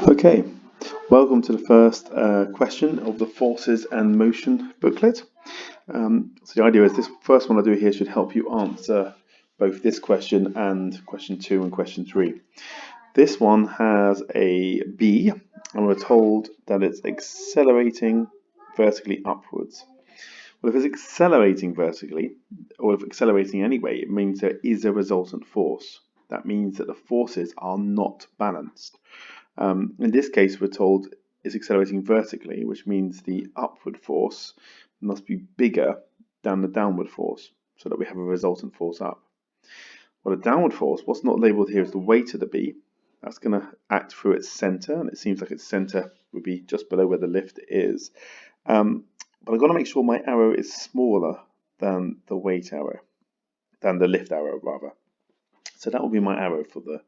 Okay, welcome to the first question of the Forces and Motion booklet. So the idea is this first one I do here should help you answer both this question and question 2 and question 3. This one has a B, and we're told that it's accelerating vertically upwards. Well, if it's accelerating vertically, or if accelerating anyway, it means there is a resultant force. That means that the forces are not balanced. In this case, we're told it's accelerating vertically, which means the upward force must be bigger than the downward force, so that we have a resultant force up. Well, the downward force, what's not labelled here is the weight of the B. That's going to act through its centre, and it seems like its centre would be just below where the lift is. But I've got to make sure my arrow is smaller than the weight arrow, than the lift arrow rather. So that will be my arrow for the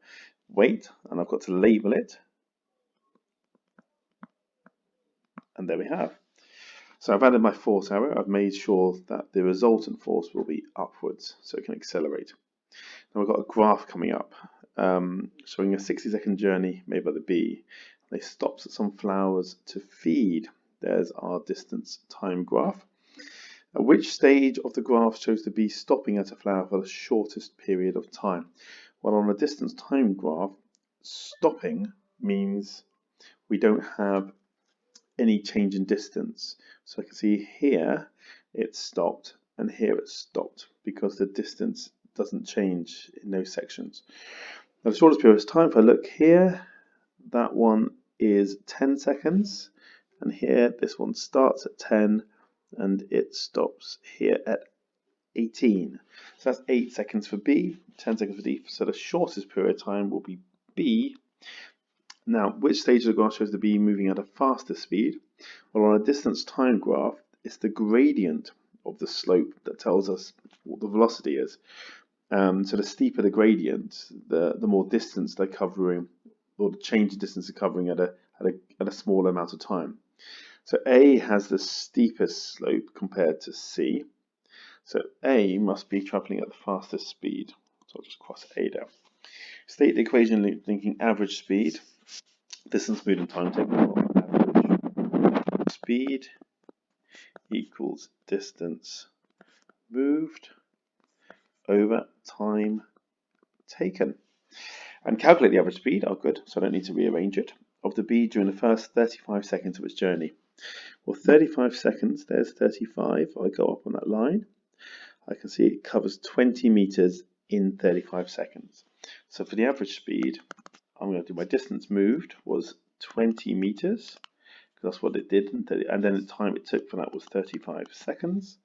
weight, and I've got to label it. And there we have. So I've added my force arrow. I've made sure that the resultant force will be upwards, so it can accelerate. Now we've got a graph coming up, showing a 60-second journey made by the bee. They stops at some flowers to feed. There's our distance time graph. At which stage of the graph shows the bee stopping at a flower for the shortest period of time? Well, on a distance time graph, stopping means we don't have any change in distance. So I can see here it's stopped and here it's stopped because the distance doesn't change in those sections. Now the shortest period of time, if I look here, that one is 10 seconds, and here this one starts at 10 and it stops here at 18. So that's 8 seconds for B, 10 seconds for D. So the shortest period of time will be B. Now, which stage of the graph shows the bee moving at a faster speed? Well, on a distance time graph, it's the gradient of the slope that tells us what the velocity is. So the steeper the gradient, the more distance they're covering, or the change in distance they're covering at a smaller amount of time. So A has the steepest slope compared to C. So A must be travelling at the fastest speed. So I'll just cross A down. State the equation linking average speed, distance moved and time taken. Average speed equals distance moved over time taken. And calculate the average speed, good, so I don't need to rearrange it, of the bee during the first 35 seconds of its journey. Well, 35 seconds, there's 35, I go up on that line. I can see it covers 20 meters in 35 seconds. So for the average speed, I'm going to do my distance moved was 20 meters, because that's what it did, and then the time it took for that was 35 seconds.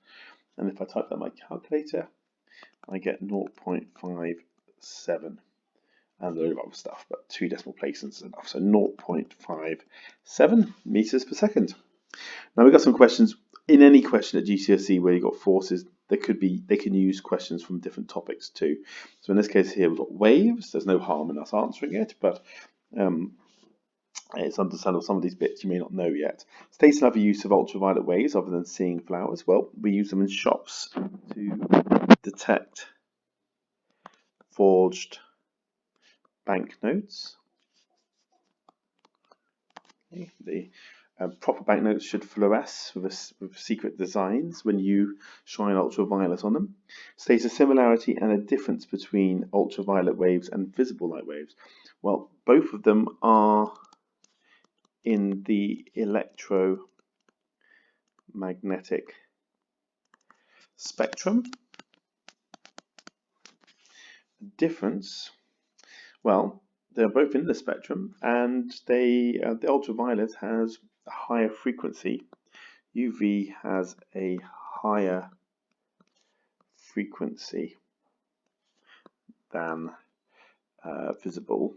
And if I type that in my calculator, I get 0.57. And a load of other stuff, but 2 decimal places is enough. So 0.57 meters per second. Now we've got some questions. In any question at GCSE where you've got forces, they can use questions from different topics too. So in this case here we've got waves. There's no harm in us answering it, but it's understandable some of these bits you may not know yet. State another use of ultraviolet waves other than seeing flowers. Well, we use them in shops to detect forged banknotes. Okay. The proper banknotes should fluoresce with secret designs when you shine ultraviolet on them. State a similarity and a difference between ultraviolet waves and visible light waves. Well, both of them are in the electromagnetic spectrum. Difference, well, they're both in the spectrum, and the ultraviolet has a higher frequency. UV has a higher frequency than visible.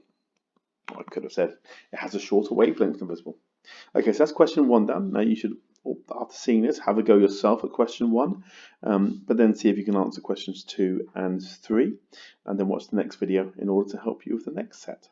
I could have said it has a shorter wavelength than visible. Okay, so that's question 1 done. Now you should, after seeing this, have a go yourself at question 1, but then see if you can answer questions 2 and 3, and then watch the next video in order to help you with the next set.